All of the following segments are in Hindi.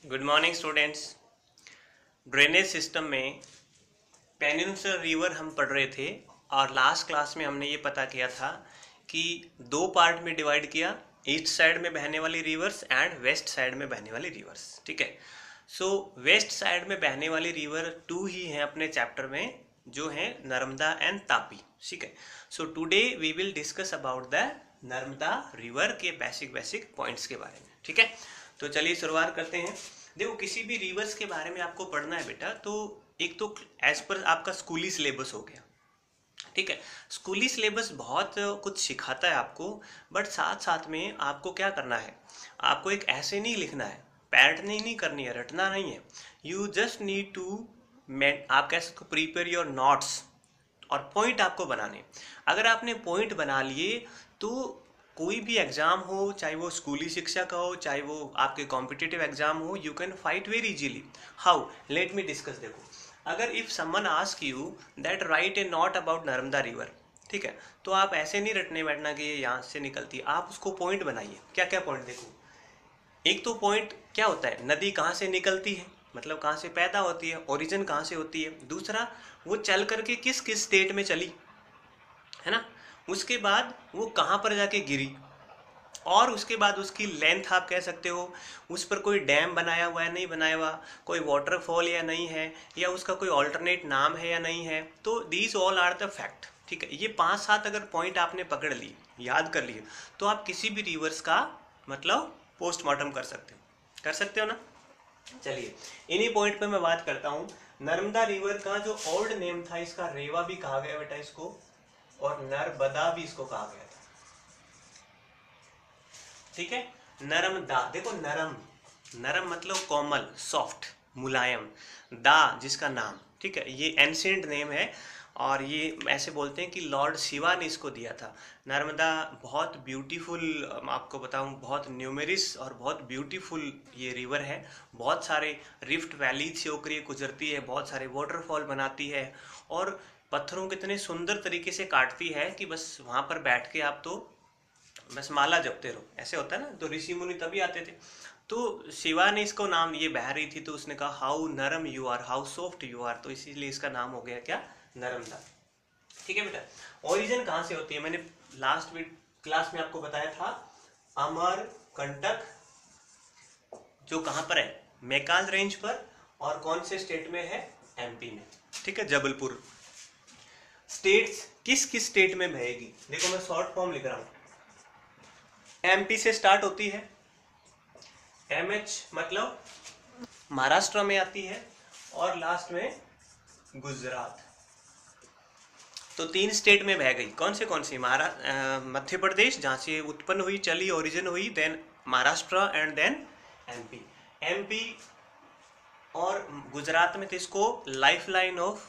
Good morning students. Drainage system में पेनिनसुलर रिवर हम पढ़ रहे थे और लास्ट क्लास में हमने ये पता किया था कि दो पार्ट में डिवाइड किया, ईस्ट साइड में बहने वाली रिवर्स एंड वेस्ट साइड में बहने वाली रिवर्स। ठीक है, सो वेस्ट साइड में बहने वाली रिवर टू ही हैं अपने चैप्टर में, जो है नर्मदा एंड तापी। ठीक है, so today we will discuss about the Narmada river के बेसिक पॉइंट्स के बारे में। ठीक है, तो चलिए शुरुआत करते हैं। देखो, किसी भी रिवर्स के बारे में आपको पढ़ना है बेटा, तो एक तो एज पर आपका स्कूली सिलेबस हो गया। ठीक है, स्कूली सिलेबस बहुत कुछ सिखाता है आपको, बट साथ साथ में आपको क्या करना है, आपको एक ऐसे नहीं लिखना है, पैटर्निंग नहीं करनी है, रटना नहीं है। यू जस्ट नीड टू आप कह सकते हो प्रिपेयर योर नोट्स और पॉइंट आपको बनाने। अगर आपने पॉइंट बना लिए तो कोई भी एग्जाम हो, चाहे वो स्कूली शिक्षा का हो, चाहे वो आपके कॉम्पिटिटिव एग्जाम हो, you can fight very easily. How, let me discuss. देखो, अगर if someone ask you that right A note about Narmada river, ठीक है, तो आप ऐसे नहीं रटने बैठना कि ये यहाँ से निकलती है, आप उसको पॉइंट बनाइए। क्या क्या पॉइंट? देखो, एक तो पॉइंट क्या होता है, नदी कहाँ से निकलती है, मतलब कहाँ से पैदा होती है, ओरिजिन कहाँ से होती है। दूसरा, वो चल करके किस किस स्टेट में चली, है ना। उसके बाद वो कहाँ पर जाके गिरी, और उसके बाद उसकी लेंथ आप कह सकते हो, उस पर कोई डैम बनाया हुआ है नहीं बनाया हुआ, कोई वाटरफॉल या नहीं है, या उसका कोई ऑल्टरनेट नाम है या नहीं है। तो these all are the fact. ठीक है, ये 5-7 अगर पॉइंट आपने पकड़ ली, याद कर लिए, तो आप किसी भी रिवर्स का मतलब पोस्टमार्टम कर सकते हो ना। चलिए, इन्हीं पॉइंट पे मैं बात करता हूँ। नर्मदा रिवर का जो ओल्ड नेम था, इसका रेवा भी कहा गया बेटा इसको, और नर्मदा भी इसको कहा गया था। ठीक है, नर्मदा। देखो, नरम मतलब कोमल, सॉफ्ट, मुलायम। दा जिसका नाम, ठीक है, ये एंशिएंट नेम है, और ये ऐसे बोलते हैं कि लॉर्ड शिवा ने इसको दिया था। नर्मदा बहुत ब्यूटीफुल, आपको बताऊं, बहुत न्यूमेरिस और बहुत ब्यूटीफुल ये रिवर है। बहुत सारे रिफ्ट वैली से होकर ये गुजरती है, बहुत सारे वाटरफॉल बनाती है, और पत्थरों को इतने सुंदर तरीके से काटती है कि बस वहाँ पर बैठ के आप तो बस माला जपते रहो, ऐसे होता है ना। तो ऋषि मुनि तभी आते थे। तो शिवा ने इसको नाम, ये बह रही थी तो उसने कहा हाउ नरम you are, how soft you are, तो इसीलिए इसका नाम हो गया क्या, नर्मदा। ठीक है बेटा, ओरिजिन कहाँ से होती है, मैंने लास्ट क्लास में आपको बताया था, अमरकंटक, जो कहाँ पर है, मैकाल रेंज पर, और कौन से स्टेट में है, एमपी में। ठीक है, जबलपुर। स्टेट्स, किस किस स्टेट में बहेगी, देखो मैं शॉर्ट फॉर्म लिख रहा हूं। एमपी से स्टार्ट होती है, एमएच मतलब महाराष्ट्र में आती है, और लास्ट में गुजरात। तो 3 स्टेट में बह गई। कौन सी? मध्य प्रदेश, जहां से उत्पन्न हुई, चली, ओरिजिन हुई, then Maharashtra and then MP और गुजरात में। तो इसको लाइफ लाइन ऑफ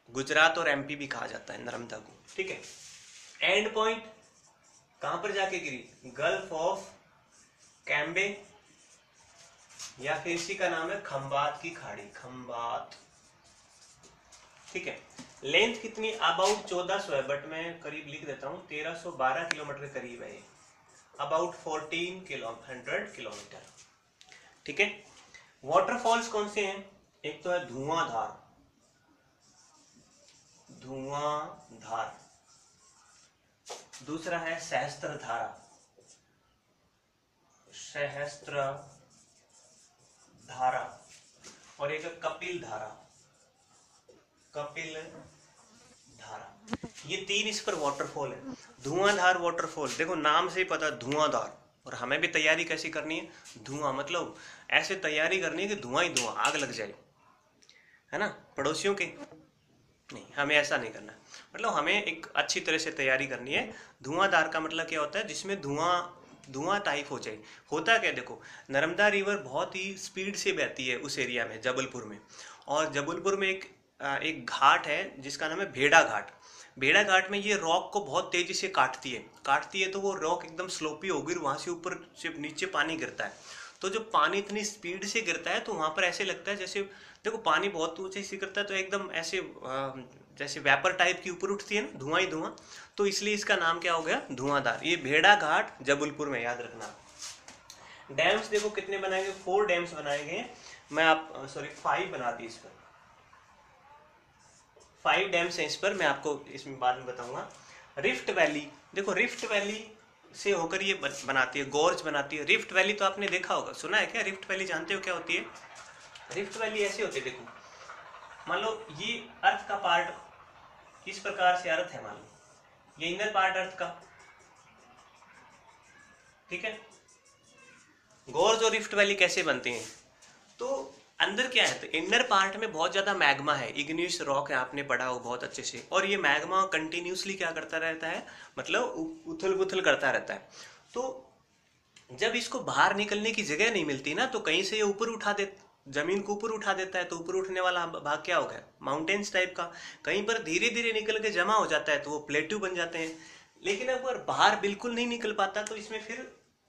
गुजरात और एमपी भी कहा जाता है, नर्मदा को। ठीक है, एंड पॉइंट कहां पर जाके गिरी, गल्फ ऑफ कैम्बे, या फिर इसी का नाम है खंबात की खाड़ी, खंबात। ठीक है, लेंथ कितनी, अबाउट 1400 है, बट मैं करीब लिख देता हूं, 1312 किलोमीटर के करीब है ये, अबाउट 100 किलोमीटर। ठीक है, वाटरफॉल्स कौन से हैं, एक तो है धुआंधार, दूसरा है सहस्त्रधारा, और एक कपिल धारा, ये 3 इस पर वाटरफॉल है। धुआंधार वाटरफॉल, देखो नाम से ही पता, धुआंधार। और हमें भी तैयारी कैसी करनी है, धुआं मतलब ऐसे तैयारी करनी है कि धुआं ही धुआं, आग लग जाए, है ना, पड़ोसियों के नहीं, हमें ऐसा नहीं करना। मतलब हमें एक अच्छी तरह से तैयारी करनी है। धुआंधार का मतलब क्या होता है, जिसमें धुआं टाइप हो जाए। होता क्या, देखो, नर्मदा रिवर बहुत ही स्पीड से बहती है उस एरिया में, जबलपुर में। और जबलपुर में एक घाट है जिसका नाम है भेड़ा घाट। भेड़ा घाट में ये रॉक को बहुत तेजी से काटती है, तो वो रॉक एकदम स्लोपी होगी, वहां से ऊपर से नीचे पानी गिरता है। तो जब पानी इतनी स्पीड से गिरता है तो वहां पर ऐसे लगता है जैसे, देखो पानी बहुत ऊंचे से गिरता है तो एकदम ऐसे जैसे वेपर टाइप की ऊपर उठती है ना, धुआं ही धुआं, तो इसलिए इसका नाम क्या हो गया, धुआंधार। ये भेड़ा घाट जबलपुर में, याद रखना। डैम्स देखो कितने बनाएंगे, 4 डैम्स बनाएंगे। मैं आप 5 बना दी इस पर, 5 डैम्स हैं इस पर, मैं आपको इसमें बाद में बताऊंगा। रिफ्ट वैली, देखो रिफ्ट वैली से होकर ये बनाती है, गॉर्ज बनाती है। रिफ्ट वैली तो आपने देखा होगा, सुना है क्या? रिफ्ट वैली जानते हो क्या होती है? रिफ्ट वैली ऐसी होती है, देखो मान लो ये अर्थ का पार्ट इस प्रकार से अर्थ है, मान लो ये इनर पार्ट अर्थ का, ठीक है। गॉर्ज और रिफ्ट वैली कैसे बनते हैं? तो अंदर क्या है, तो इनर पार्ट में बहुत ज्यादा मैग्मा है, इग्नियस रॉक है, आपने पढ़ा हो बहुत अच्छे से। और ये मैग्मा कंटिन्यूसली क्या करता रहता है, मतलब उथल पुथल करता रहता है। तो जब इसको बाहर निकलने की जगह नहीं मिलती ना, तो कहीं से ये ऊपर उठा दे, जमीन को ऊपर उठा देता है। तो ऊपर उठने वाला भाग क्या हो गया, माउंटेन्स टाइप का। कहीं पर धीरे धीरे निकल के जमा हो जाता है तो वो प्लेट्यू बन जाते हैं। लेकिन अगर बाहर बिल्कुल नहीं निकल पाता तो इसमें फिर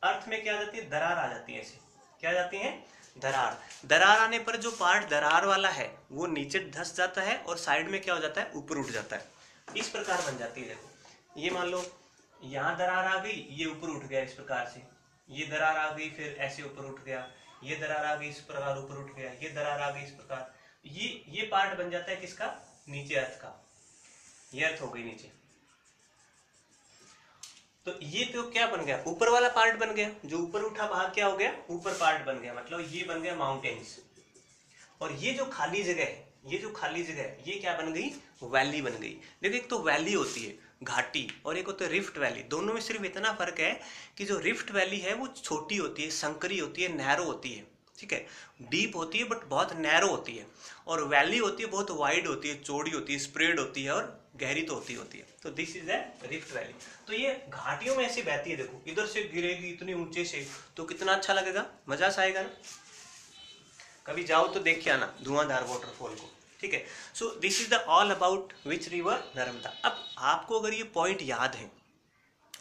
अर्थ में क्या आ जाती है, दरार आ जाती है। ऐसे क्या आ जाती है, दरार। दरार आने पर जो पार्ट दरार वाला है वो नीचे धंस जाता है और साइड में क्या हो जाता है, ऊपर उठ जाता है। इस प्रकार बन जाती है। देखो ये मान लो यहाँ दरार आ गई, ये ऊपर उठ गया इस प्रकार से, ये दरार आ गई फिर ऐसे ऊपर उठ गया, ये दरार आ गई इस प्रकार ऊपर उठ गया, ये दरार आ गई इस प्रकार। ये पार्ट बन जाता है किसका, नीचे अर्थ का। ये अर्थ हो गई नीचे। तो ये तो क्या बन गया, ऊपर वाला पार्ट बन गया। जो ऊपर उठा भाग क्या हो गया, ऊपर पार्ट बन गया, मतलब ये बन गया माउंटेन्स। और ये जो खाली जगह है, ये जो खाली जगह है, ये क्या बन गई, वैली बन गई। देखो एक तो वैली होती है घाटी, और एक होता है रिफ्ट वैली। दोनों में सिर्फ इतना फर्क है कि जो रिफ्ट वैली है वो छोटी होती है, संकरी होती है, नैरो होती है, ठीक है, डीप होती है बट बहुत नैरो होती है। और वैली होती है बहुत वाइड होती है, चौड़ी होती है, स्प्रेड होती है और गहरी तो होती है। तो this is a rift valley. तो ये घाटियों में ऐसे बहती है, देखो इधर से गिरेगी इतनी ऊंचे से, तो कितना अच्छा लगेगा, मजा सा आएगा ना। कभी जाओ तो देख के आना धुआंधार वाटरफॉल को, ठीक है। So this is the all about which river, Narmada. अब आपको अगर ये पॉइंट याद है,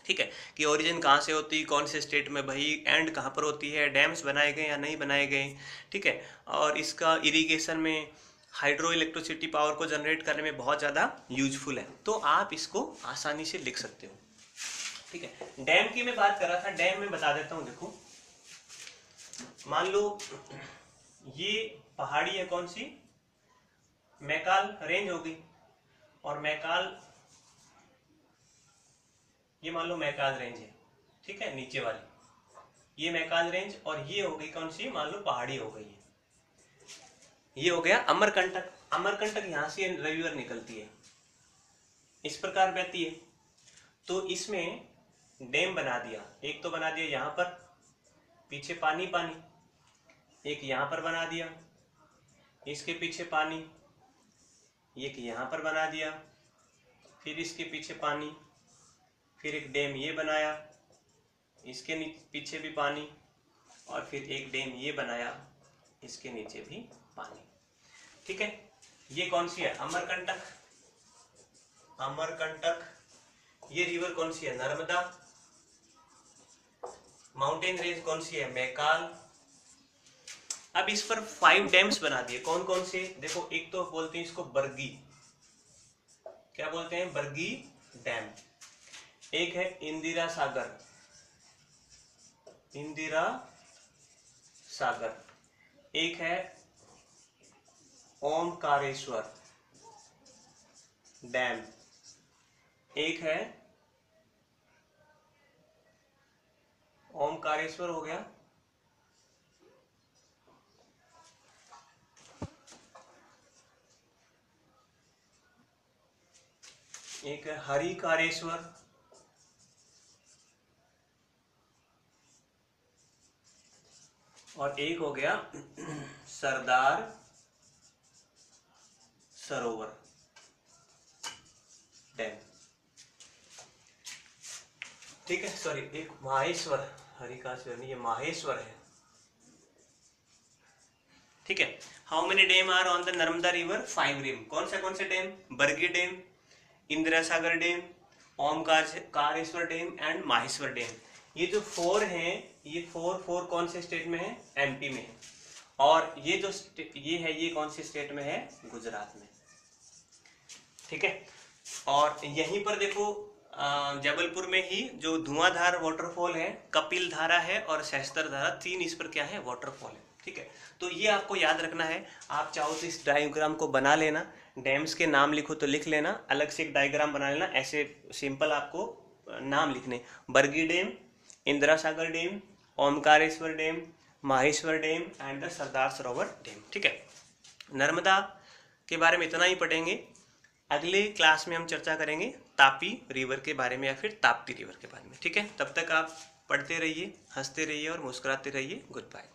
ठीक है, कि ओरिजिन कहाँ से होती है, कौन से स्टेट में बही, एंड कहाँ पर होती है, डैम्स बनाए गए या नहीं बनाए गए, ठीक है, और इसका इरिगेशन में, हाइड्रो इलेक्ट्रिसिटी पावर को जनरेट करने में बहुत ज़्यादा यूजफुल है। तो आप इसको आसानी से लिख सकते हो, ठीक है। डैम की मैं बात कर रहा था, डैम में बता देता हूँ। देखो मान लो ये पहाड़ी है, कौन सी, मैकाल रेंज होगी, और मैकाल, ये मान लो मैकाल रेंज है, ठीक है, नीचे वाली ये मैकाल रेंज, और ये हो गई कौन सी, मान लो पहाड़ी हो गई है। ये हो गया अमरकंटक। अमरकंटक यहां से रिवर निकलती है, इस प्रकार बहती है। तो इसमें डैम बना दिया, एक तो बना दिया यहां पर, पीछे पानी पानी, एक यहां पर बना दिया, इसके पीछे पानी, एक यहां पर बना दिया, फिर इसके पीछे पानी, फिर एक डैम ये बनाया, इसके पीछे भी पानी, और फिर एक डैम ये बनाया, इसके नीचे भी पानी, ठीक है। ये कौन सी है, अमरकंटक। अमरकंटक। ये रिवर कौन सी है, नर्मदा। माउंटेन रेंज कौन सी है, मैकाल। अब इस पर 5 डैम्स बना दिए, कौन कौन से, देखो एक तो बोलते हैं इसको बरगी, क्या बोलते हैं, बरगी डैम। एक है इंदिरा सागर, इंदिरा सागर। एक है ओमकारेश्वर डैम। एक है ओमकारेश्वर हो गया, एक है हरिकारेश्वर, और एक हो गया सरदार सरोवर डैम, ठीक है। सॉरी, एक माहेश्वर, हरिकारेश्वर नहीं, ये माहेश्वर है, ठीक है। How many dam are on the Narmada river, 5 dam. कौन से dam, Bargi dam, Indira Sagar dam, Omkareshwar dam and Maheshwar dam. ये जो 4 हैं, ये 4 कौन से स्टेट में है, एमपी में है। और ये जो ये है, ये कौन से स्टेट में है, गुजरात में, ठीक है। और यहीं पर देखो जबलपुर में ही जो धुआंधार वाटरफॉल है, कपिल धारा है और सहस्त्र धारा, 3 इस पर क्या है, वाटरफॉल है। ठीक है, तो ये आपको याद रखना है। आप चाहो तो इस डायग्राम को बना लेना, डैम्स के नाम लिखो तो लिख लेना, अलग से एक डायग्राम बना लेना। ऐसे सिंपल आपको नाम लिखने, Bargi dam, Indira Sagar dam, Omkareshwar dam, Maheshwar dam and the Sardar Sarovar dam. ठीक है, नर्मदा के बारे में इतना ही पढ़ेंगे। अगले क्लास में हम चर्चा करेंगे तापी रिवर के बारे में या फिर ताप्ती रिवर के बारे में। ठीक है, तब तक आप पढ़ते रहिए, हंसते रहिए और मुस्कुराते रहिए। Good bye.